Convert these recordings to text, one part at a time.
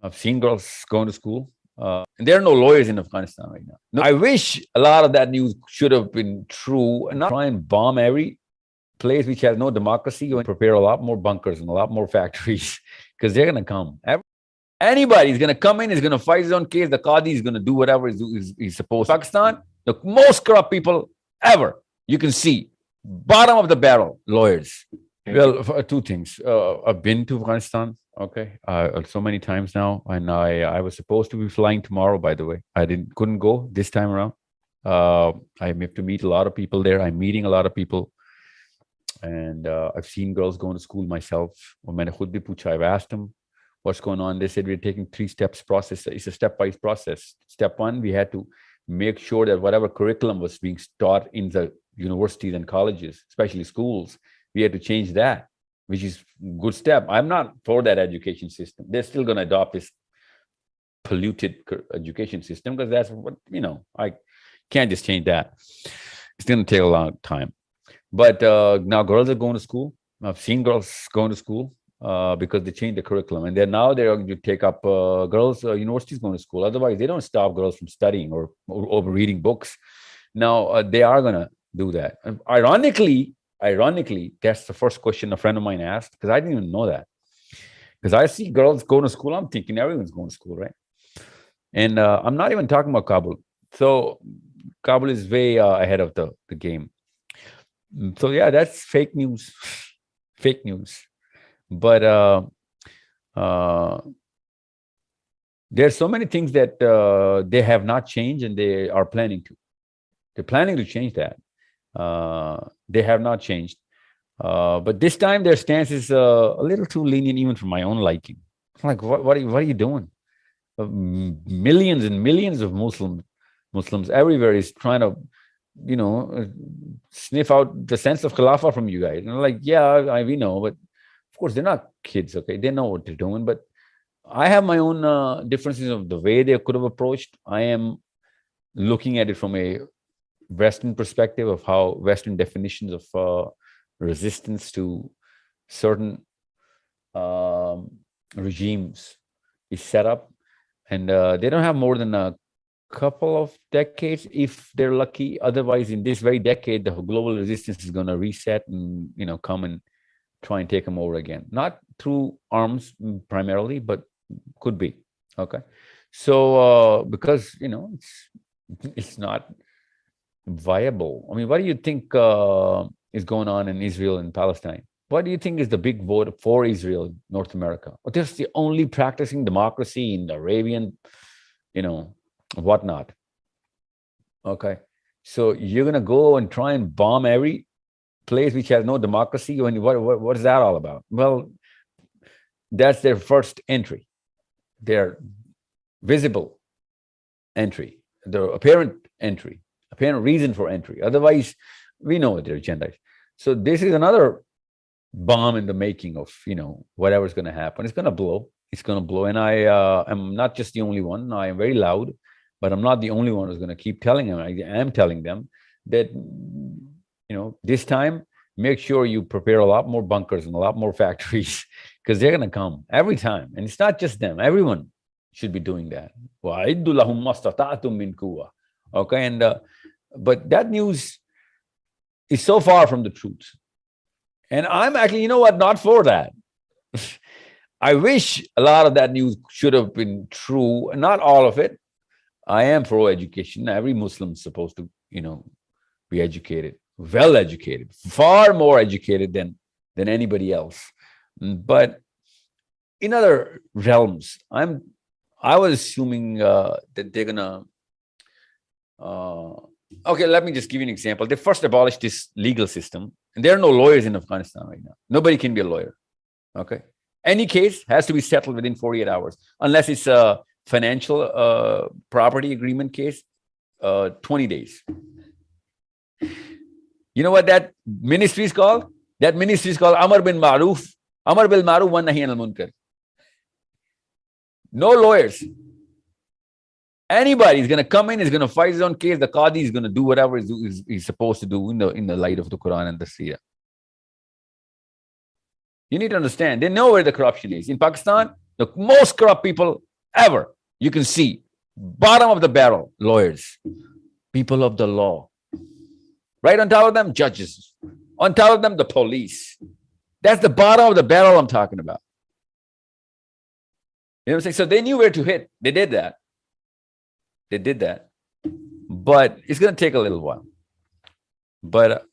I've seen girls going to school. And there are no lawyers in Afghanistan right now. No, I wish a lot of that news should have been true and not try and bomb every place which has no democracy and prepare a lot more bunkers and a lot more factories because they're going to come. Anybody's going to come in, is going to fight his own case. The Qadi is going to do whatever he's supposed to. Pakistan, the most corrupt people ever. You can see, bottom of the barrel, lawyers. Well, two things. I've been to Afghanistan, okay, so many times now, and I was supposed to be flying tomorrow. By the way, I couldn't go this time around. I have to meet a lot of people there. I'm meeting a lot of people, and I've seen girls going to school myself. I've asked them what's going on. They said we're taking 3 steps process. It's a stepwise process. Step 1, we had to make sure that whatever curriculum was being taught in the universities and colleges, especially schools, we had to change that, which is a good step. I'm not for that education system. They're still going to adopt this polluted education system because that's what, I can't just change that. It's going to take a long time. But now girls are going to school. I've seen girls going to school because they changed the curriculum. And they're going to take up girls, universities going to school. Otherwise, they don't stop girls from studying or reading books. Now, they are going to do that. And ironically, that's the first question a friend of mine asked, because I didn't even know that. Because I see girls going to school, I'm thinking everyone's going to school, right? And I'm not even talking about Kabul. So Kabul is way ahead of the game. So yeah, that's fake news. Fake news. But there's so many things that they have not changed, and they are planning to. They're planning to change that. They have not changed. But this time their stance is a little too lenient, even for my own liking. I'm like, what are you doing? Millions and millions of Muslims everywhere is trying to, sniff out the sense of Khilafah from you guys. And I'm like, yeah, we know, but of course they're not kids, okay? They know what they're doing, but I have my own differences of the way they could have approached. I am looking at it from a Western perspective of how Western definitions of resistance to certain regimes is set up. And they don't have more than a couple of decades, if they're lucky. Otherwise, in this very decade, the global resistance is going to reset and, come and try and take them over again. Not through arms primarily, but could be. Okay. So, because, it's not viable. I mean, what do you think is going on in Israel and Palestine? What do you think is the big vote for Israel, North America? Well, they're the only practicing democracy in the Arabian, whatnot. Okay. So you're going to go and try and bomb every place which has no democracy? What is that all about? Well, that's their first entry, their visible entry, their apparent entry, apparent reason for entry. Otherwise, we know what their agenda is. So this is another bomb in the making of, whatever's going to happen. It's going to blow. It's going to blow. And I am not just the only one. I am very loud, but I'm not the only one who's going to keep telling them. I am telling them that, this time, make sure you prepare a lot more bunkers and a lot more factories, because they're going to come every time. And it's not just them. Everyone should be doing that. Okay. And, but that news is so far from the truth. And I'm actually, not for that. I wish a lot of that news should have been true, not all of it. I am pro education. Every Muslim is supposed to, be educated, well educated, far more educated than anybody else. But in other realms, I was assuming that they're gonna. Okay, let me just give you an example. They first abolished this legal system, and there are no lawyers in Afghanistan right now. Nobody can be a lawyer. Okay, any case has to be settled within 48 hours, unless it's a financial property agreement case. 20 days. You know what that ministry is called? That ministry is called Amar bil Ma'ruf wa Nahy anil Munkar. No lawyers. Anybody is going to come in, is going to fight his own case. The Qadi is going to do whatever he's supposed to do in the light of the Quran and the Seerah. You need to understand, they know where the corruption is. In Pakistan, the most corrupt people ever. You can see bottom of the barrel, lawyers, people of the law. Right on top of them, judges. On top of them, the police. That's the bottom of the barrel I'm talking about. You know what I'm saying? So they knew where to hit. They did that. They did that. But it's going to take a little while. But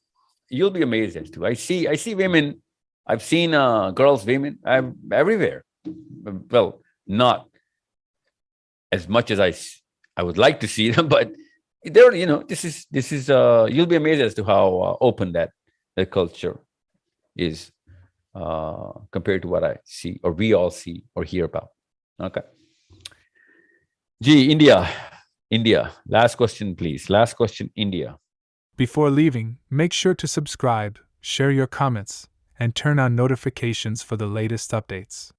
you'll be amazed as to. I see women. I've seen girls, women. I'm everywhere. Well, not as much as I would like to see them, but there. You know, this is. You'll be amazed as to how open that culture is compared to what I see, or we all see or hear about. Okay. Gee, India. Last question, please. Last question, India. Before leaving, make sure to subscribe, share your comments, and turn on notifications for the latest updates.